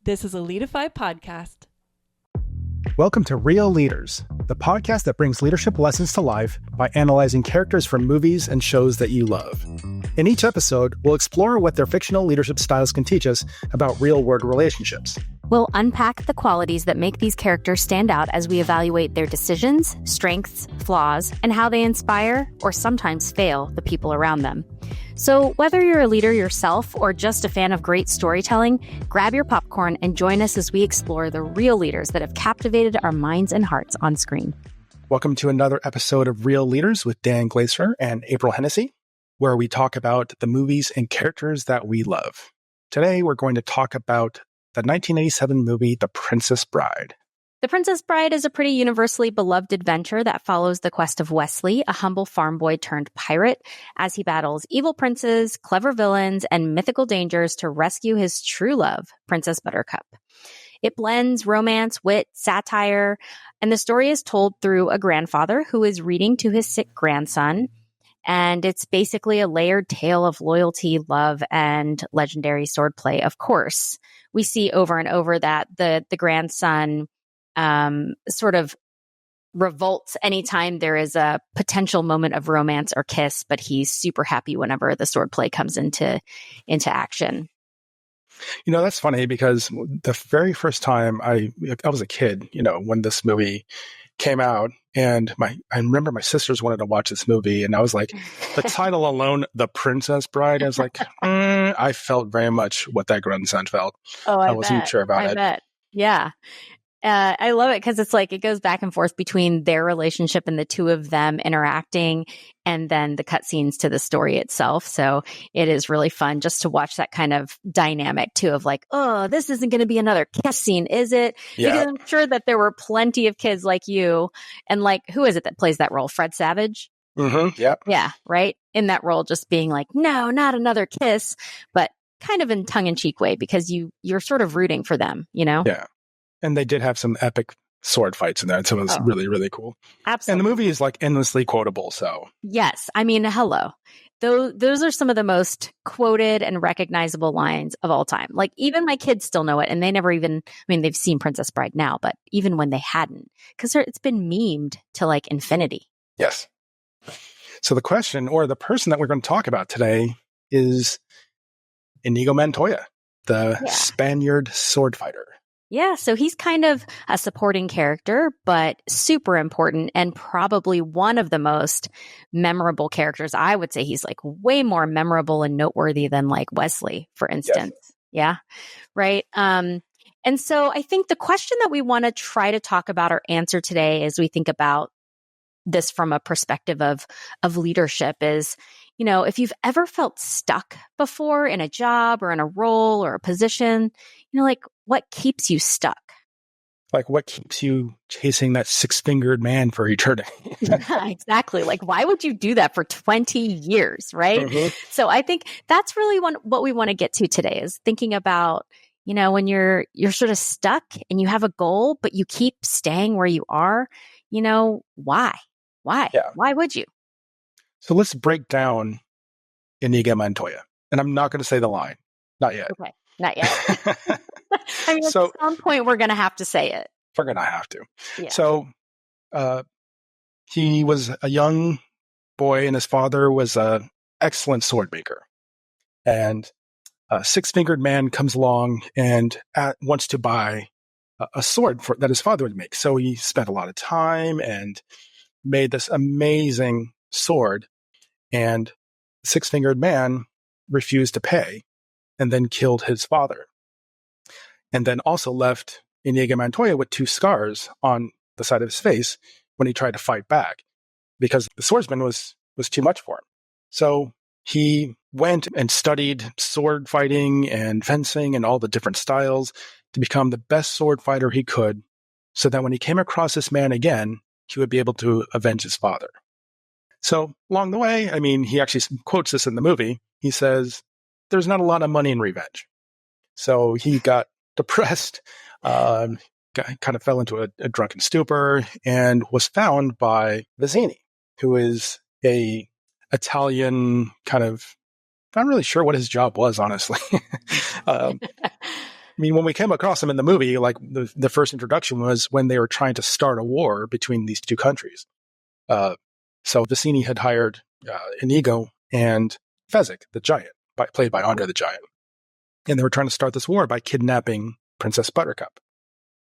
This is a Leadify podcast. Welcome to Real Leaders, the podcast that brings leadership lessons to life by analyzing characters from movies and shows that you love. In each episode, we'll explore what their fictional leadership styles can teach us about real-world relationships. We'll unpack the qualities that make these characters stand out as we evaluate their decisions, strengths, flaws, and how they inspire, or sometimes fail, the people around them. So whether you're a leader yourself or just a fan of great storytelling, grab your popcorn and join us as we explore the real leaders that have captivated our minds and hearts on screen. Welcome to another episode of Real Leaders with Dan Glaser and April Hennessey, where we talk about the movies and characters that we love. Today, we're going to talk about the 1987 movie, The Princess Bride. The Princess Bride is a pretty universally beloved adventure that follows the quest of Wesley, a humble farm boy turned pirate, as he battles evil princes, clever villains, and mythical dangers to rescue his true love, Princess Buttercup. It blends romance, wit, satire, and the story is told through a grandfather who is reading to his sick grandson. And it's basically a layered tale of loyalty, love, and legendary swordplay. Of course, we see over and over that the grandson sort of revolts anytime there is a potential moment of romance or kiss, but he's super happy whenever the swordplay comes into action. You know, that's funny because the very first time I was a kid, when this movie came out, and I remember my sisters wanted to watch this movie, and I was like, the title alone, The Princess Bride, I was like, I felt very much what that grandson felt. Oh, I wasn't sure about it. I bet. Yeah. I love it because it's like it goes back and forth between their relationship and the two of them interacting, and then the cutscenes to the story itself. So it is really fun just to watch that kind of dynamic too of like, oh, this isn't going to be another kiss scene, is it? Yeah. Because I'm sure that there were plenty of kids like you, and like, who is it that plays that role? Fred Savage? Mm-hmm. Yep. Yeah, right? In that role, just being like, no, not another kiss, but kind of in tongue-in-cheek way because you're sort of rooting for them, Yeah. And they did have some epic sword fights in there. So it was really, really cool. Absolutely. And the movie is like endlessly quotable. So yes. I mean, hello. Those are some of the most quoted and recognizable lines of all time. Like even my kids still know it, and they never even, they've seen Princess Bride now, but even when they hadn't, because it's been memed to like infinity. Yes. So the question, or the person that we're going to talk about today, is Inigo Montoya, the Spaniard sword fighter. Yeah, so he's kind of a supporting character, but super important and probably one of the most memorable characters. I would say he's like way more memorable and noteworthy than like Wesley, for instance. Yes. Yeah, right. And so I think the question that we want to try to talk about or answer today as we think about this from a perspective of leadership is, if you've ever felt stuck before in a job or in a role or a position, like what keeps you stuck? Like what keeps you chasing that six-fingered man for eternity? Yeah, exactly. Like why would you do that for 20 years, right? Mm-hmm. So I think that's really what we want to get to today is thinking about, when you're sort of stuck and you have a goal, but you keep staying where you are, why? Why? Yeah. Why would you? So let's break down Inigo Montoya. And I'm not going to say the line. Not yet. Okay. Not yet. At some point, we're going to have to say it. We're going to have to. Yeah. So he was a young boy, and his father was an excellent sword maker. And a six-fingered man comes along and wants to buy a sword that his father would make. So he spent a lot of time and made this amazing sword, and the six-fingered man refused to pay and then killed his father. And then also left Inigo Montoya with 2 scars on the side of his face when he tried to fight back because the swordsman was too much for him. So he went and studied sword fighting and fencing and all the different styles to become the best sword fighter he could so that when he came across this man again, he would be able to avenge his father. So along the way, he actually quotes this in the movie. He says, there's not a lot of money in revenge. So he got depressed, kind of fell into a drunken stupor, and was found by Vizzini, who is a Italian kind of, not really sure what his job was, honestly. mean, when we came across him in the movie, like the first introduction was when they were trying to start a war between these two countries. So Vizzini had hired Inigo and Fezzik, the giant, played by Andre the Giant. And they were trying to start this war by kidnapping Princess Buttercup.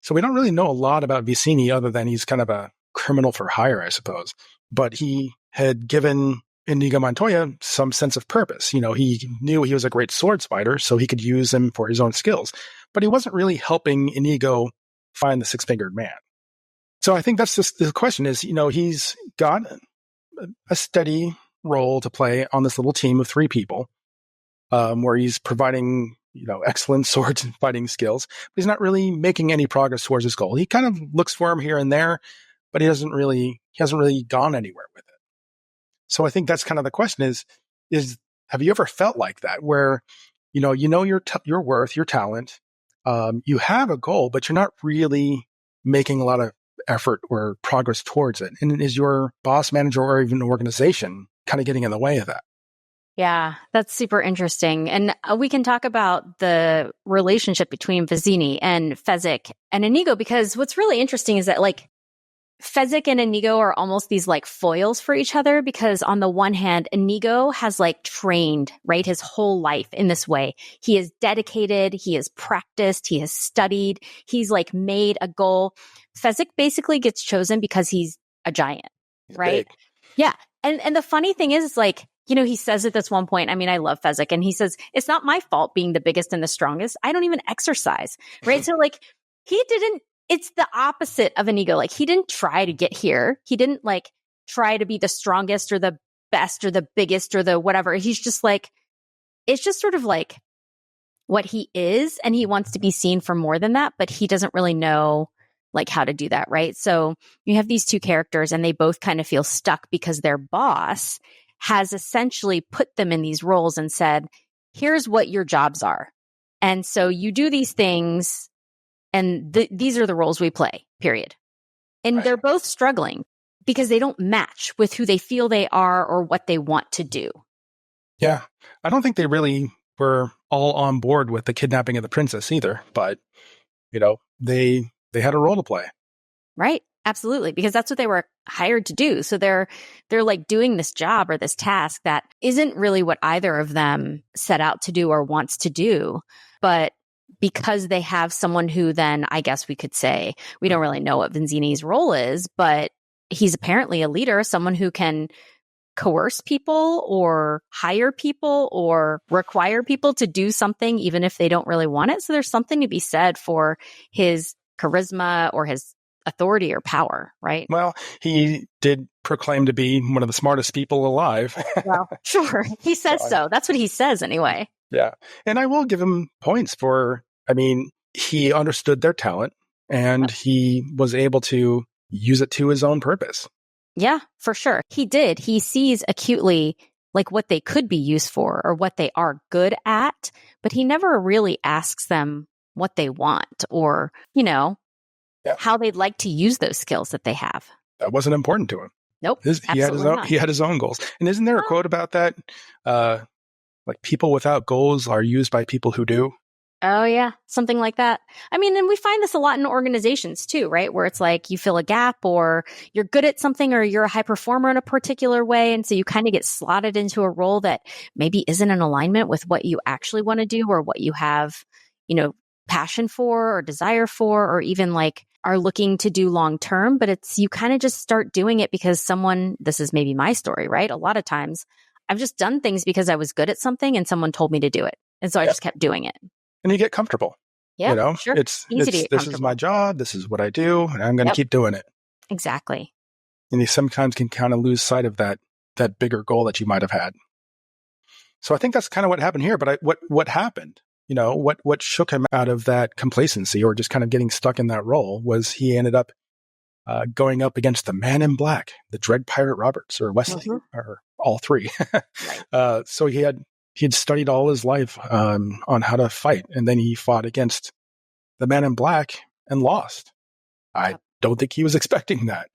So we don't really know a lot about Vizzini other than he's kind of a criminal for hire, I suppose. But he had given Inigo Montoya some sense of purpose. You know, he knew he was a great sword fighter, so he could use him for his own skills. But he wasn't really helping Inigo find the six-fingered man. So I think that's just the question is, you know, he's got a steady role to play on this little team of three people, where he's providing, you know, excellent sword fighting skills. But he's not really making any progress towards his goal. He kind of looks for him here and there, but he hasn't really gone anywhere with it. So I think that's kind of the question is have you ever felt like that where, you know your worth, your talent, you have a goal, but you're not really making a lot of effort or progress towards it? And is your boss, manager, or even organization kind of getting in the way of that? Yeah, that's super interesting. And we can talk about the relationship between Vizzini and Fezzik and Inigo, because what's really interesting is that like Fezzik and Inigo are almost these like foils for each other, because on the one hand, Inigo has like trained, right, his whole life in this way. He is dedicated, he has practiced, he has studied, he's like made a goal. Fezzik basically gets chosen because he's a giant, right? Big. Yeah. And the funny thing is like, you know, he says at this one point, I mean, I love Fezzik, and he says, it's not my fault being the biggest and the strongest. I don't even exercise, right? So like it's the opposite of Inigo. Like he didn't try to get here. He didn't like try to be the strongest or the best or the biggest or the whatever. He's just like, it's just sort of like what he is. And he wants to be seen for more than that, but he doesn't really know like how to do that. Right. So you have these two characters and they both kind of feel stuck because their boss has essentially put them in these roles and said, here's what your jobs are. And so you do these things, and these are the roles we play, period. And Right. They're both struggling because they don't match with who they feel they are or what they want to do. Yeah. I don't think they really were all on board with the kidnapping of the princess either, but, you know, they had a role to play. Right. Absolutely. Because that's what they were hired to do. So they're like doing this job or this task that isn't really what either of them set out to do or wants to do. But because they have someone who then, I guess we could say, we don't really know what Vizzini's role is, but he's apparently a leader, someone who can coerce people or hire people or require people to do something even if they don't really want it. So there's something to be said for his charisma or his authority or power, right? Well, he did proclaim to be one of the smartest people alive. Well, sure. He says so. That's what he says anyway. Yeah. And I will give him points for, I mean, he understood their talent and he was able to use it to his own purpose. Yeah, for sure. He did. He sees acutely like what they could be used for or what they are good at, but he never really asks them what they want or, you know, how they'd like to use those skills that they have. That wasn't important to him. Nope. He had his own goals. And isn't there a quote about that? Like people without goals are used by people who do. Oh, yeah. Something like that. I mean, and we find this a lot in organizations too, right? Where it's like you fill a gap or you're good at something or you're a high performer in a particular way. And so you kind of get slotted into a role that maybe isn't in alignment with what you actually want to do or what you have, you know, passion for or desire for, or even like are looking to do long term. But it's, you kind of just start doing it because this is maybe my story, right? A lot of times I've just done things because I was good at something and someone told me to do it. And so I just kept doing it. And you get comfortable. Yeah, you know, sure. This is my job. This is what I do. And I'm going to keep doing it. Exactly. And you sometimes can kind of lose sight of that bigger goal that you might have had. So I think that's kind of what happened here. But what happened? You know, what shook him out of that complacency or just kind of getting stuck in that role was he ended up going up against the Man in Black, the Dread Pirate Roberts or Wesley, or all three. Right. So he'd studied all his life on how to fight, and then he fought against the Man in Black and lost. I don't think he was expecting that,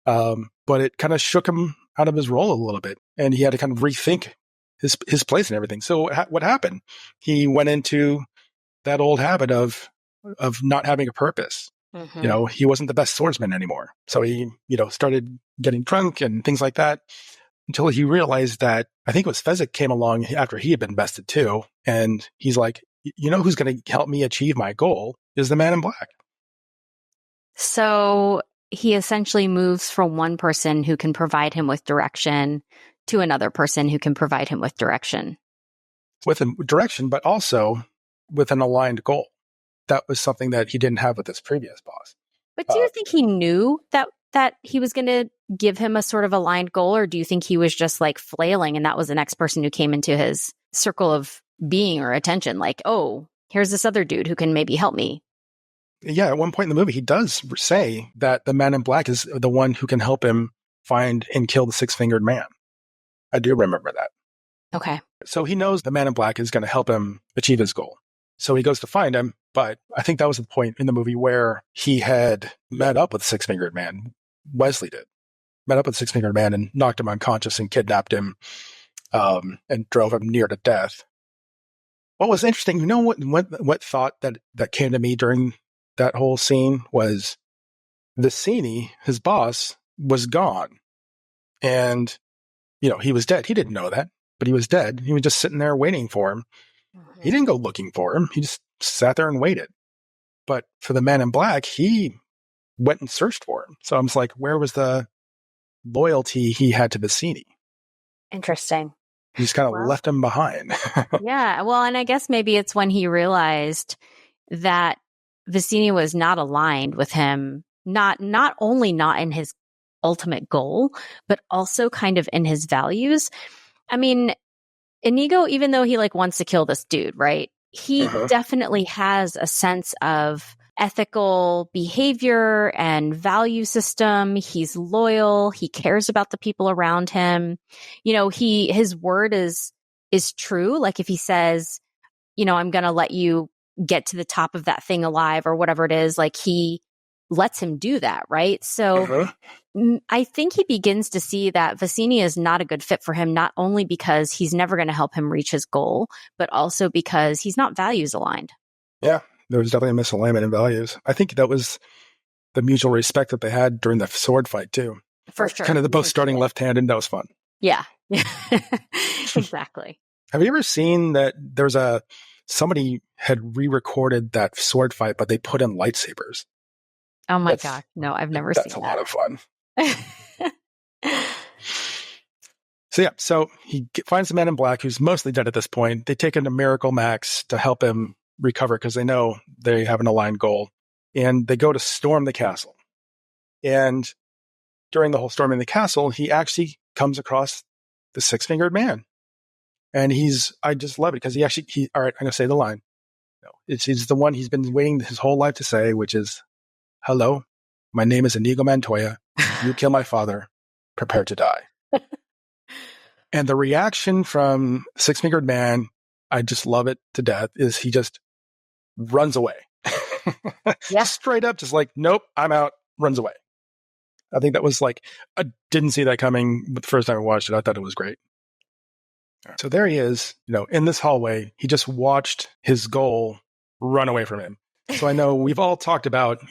but it kind of shook him out of his role a little bit, and he had to kind of rethink his place and everything. So what happened? He went into that old habit of not having a purpose. Mm-hmm. He wasn't the best swordsman anymore. So he, started getting drunk and things like that until he realized that I think it was Fezzik came along after he had been bested too. And he's like, who's going to help me achieve my goal is the Man in Black. So he essentially moves from one person who can provide him with direction to another person who can provide him with direction. With a direction, but also with an aligned goal. That was something that he didn't have with his previous boss. But do you think he knew that he was going to give him a sort of aligned goal, or do you think he was just like flailing and that was the next person who came into his circle of being or attention? Like, oh, here's this other dude who can maybe help me. Yeah, at one point in the movie, he does say that the Man in Black is the one who can help him find and kill the six-fingered man. I do remember that. Okay. So he knows the Man in Black is going to help him achieve his goal. So he goes to find him, but I think that was the point in the movie where he had met up with the six-fingered man. Wesley did. Met up with the six-fingered man and knocked him unconscious and kidnapped him and drove him near to death. What was interesting, what thought that came to me during that whole scene was Vicini, his boss, was gone. And, he was dead. He didn't know that, but he was dead. He was just sitting there waiting for him. Mm-hmm. He didn't go looking for him. He just sat there and waited. But for the Man in Black, he went and searched for him. So I'm just like, where was the loyalty he had to Vicini? Interesting. He just kind of left him behind. Yeah. Well, and I guess maybe it's when he realized that Vicini was not aligned with him, not only not in his ultimate goal, but also kind of in his values. I mean, Inigo, even though he wants to kill this dude, right? He definitely has a sense of ethical behavior and value system. He's loyal. He cares about the people around him. His word is true. Like if he says, I'm going to let you get to the top of that thing alive or whatever it is, like he lets him do that. Right. So I think he begins to see that Vicini is not a good fit for him, not only because he's never going to help him reach his goal, but also because he's not values aligned. Yeah, there was definitely a misalignment in values. I think that was the mutual respect that they had during the sword fight, too. For sure. Kind of the both starting left-handed. That was fun. Yeah, exactly. Have you ever seen that there's somebody had re-recorded that sword fight, but they put in lightsabers? Oh my gosh. No, I've never seen that. That's a lot of fun. So he finds the Man in Black, who's mostly dead at this point. They take him to Miracle Max to help him recover because they know they have an aligned goal. And they go to storm the castle. And during the whole storming the castle, he actually comes across the six-fingered man. And I just love it because all right, I'm going to say the line. No, it's the one he's been waiting his whole life to say, which is, "Hello, my name is Inigo Montoya. You kill my father. Prepare to die." And the reaction from Six-Fingered Man, I just love it to death, is he just runs away. Yeah. Straight up, just like, nope, I'm out, runs away. I think that was I didn't see that coming, but the first time I watched it, I thought it was great. So there he is, in this hallway. He just watched his goal run away from him. So I know we've all talked about,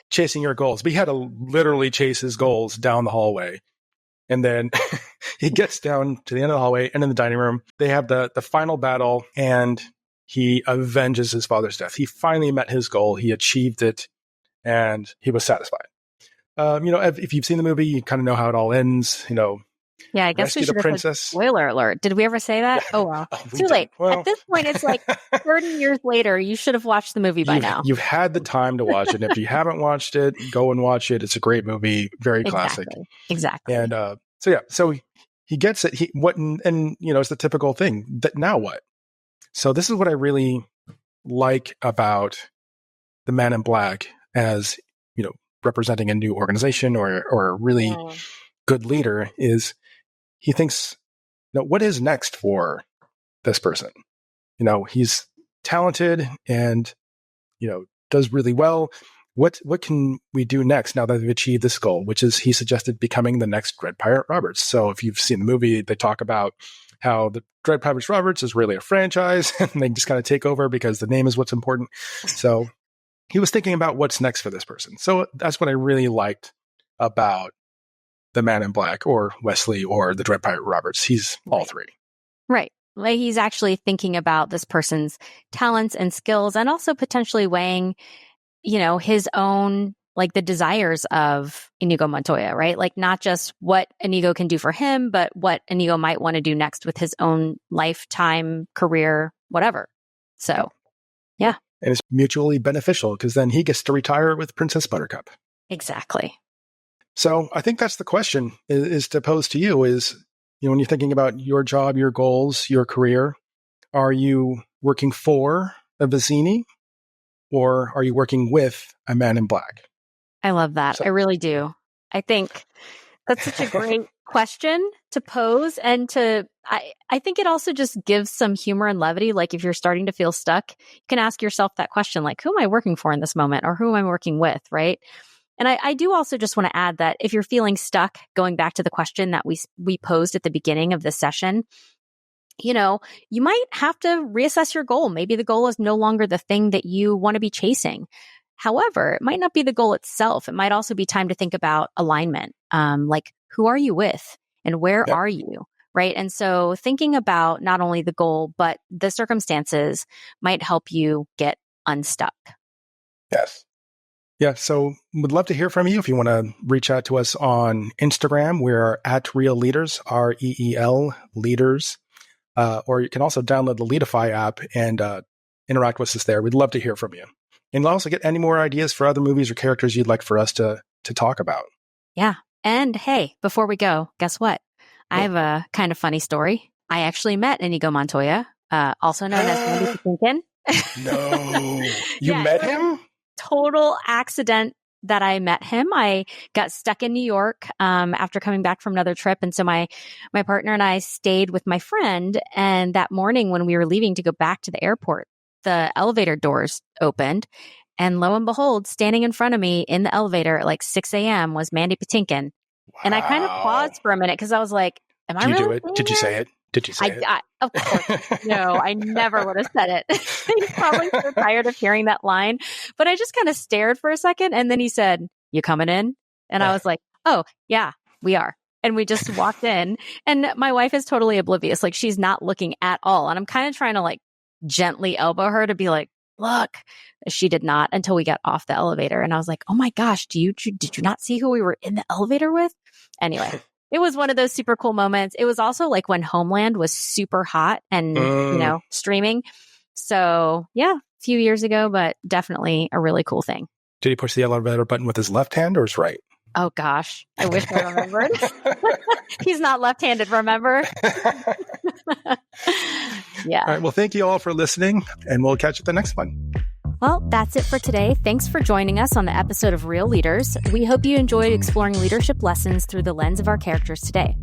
chasing your goals, but he had to literally chase his goals down the hallway. And then he gets down to the end of the hallway and in the dining room, they have the final battle and he avenges his father's death. He finally met his goal. He achieved it and he was satisfied. If you've seen the movie, you kind of know how it all ends, Yeah, I guess we should have said spoiler alert. Did we ever say that? Oh, well. Too late. Well, at this point, it's 30 years later. You should have watched the movie by now. You've had the time to watch it. And if you haven't watched it, go and watch it. It's a great movie. Very classic. Exactly. And so he gets it. It's the typical thing. That now what? So this is what I really like about the Man in Black as, representing a new organization or a really good leader is he thinks, what is next for this person? He's talented and, does really well. What can we do next now that they've achieved this goal, which is he suggested becoming the next Red Pirate Roberts. So if you've seen the movie, they talk about how the Dread Pirate Roberts is really a franchise and they just kind of take over because the name is what's important. So he was thinking about what's next for this person. So that's what I really liked about the Man in Black or Wesley or the Dread Pirate Roberts. He's all three. Right. Like he's actually thinking about this person's talents and skills and also potentially weighing, his own, like the desires of Inigo Montoya, right? Like not just what Inigo can do for him, but what Inigo might want to do next with his own lifetime, career, whatever. So, yeah. And it's mutually beneficial because then he gets to retire with Princess Buttercup. Exactly. So I think that's the question is to pose to you is, when you're thinking about your job, your goals, your career, are you working for a Vizzini or are you working with a Man in Black? I love that. So, I really do. I think that's such a great question to pose. And I think it also just gives some humor and levity. Like if you're starting to feel stuck, you can ask yourself that question, like, who am I working for in this moment? Or who am I working with? Right. And I do also just want to add that if you're feeling stuck, going back to the question that we posed at the beginning of this session, you might have to reassess your goal. Maybe the goal is no longer the thing that you want to be chasing. However, it might not be the goal itself. It might also be time to think about alignment. Like who are you with and where are you? Right. And so thinking about not only the goal, but the circumstances might help you get unstuck. Yes. Yeah, so would love to hear from you. If you want to reach out to us on Instagram, we're at Real Leaders, REEL Leaders. Or you can also download the Leadify app and interact with us there. We'd love to hear from you. And also get any more ideas for other movies or characters you'd like for us to talk about. Yeah. And hey, before we go, guess what? I have a kind of funny story. I actually met Inigo Montoya, also known as Mandy Patinkin. No. You met him? Total accident that I met him. I got stuck in New York after coming back from another trip. And so my partner and I stayed with my friend. And that morning when we were leaving to go back to the airport, the elevator doors opened. And lo and behold, standing in front of me in the elevator at like 6 a.m. was Mandy Patinkin. Wow. And I kind of paused for a minute because I was like, am I really do it? Did you say it? Did you say it? Of course. No, I never would have said it. He's probably so tired of hearing that line. But I just kind of stared for a second. And then he said, you coming in? And I was like, oh, yeah, we are. And we just walked in. And my wife is totally oblivious. Like she's not looking at all. And I'm kind of trying to like gently elbow her to be like, look. She did not until we got off the elevator. And I was like, oh my gosh, did you not see who we were in the elevator with? Anyway. It was one of those super cool moments. It was also like when Homeland was super hot and, streaming. So yeah, a few years ago, but definitely a really cool thing. Did he push the elevator button with his left hand or his right? Oh gosh, I wish I remembered. He's not left-handed, remember? Yeah. All right. Well, thank you all for listening and we'll catch you at the next one. Well, that's it for today. Thanks for joining us on the episode of Real Leaders. We hope you enjoyed exploring leadership lessons through the lens of our characters today.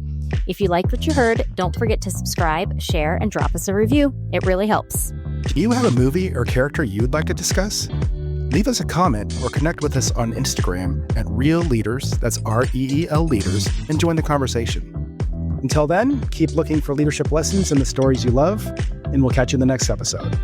If you liked what you heard, don't forget to subscribe, share, and drop us a review. It really helps. Do you have a movie or character you'd like to discuss? Leave us a comment or connect with us on Instagram at Real Leaders, that's REEL Leaders, and join the conversation. Until then, keep looking for leadership lessons in the stories you love, and we'll catch you in the next episode.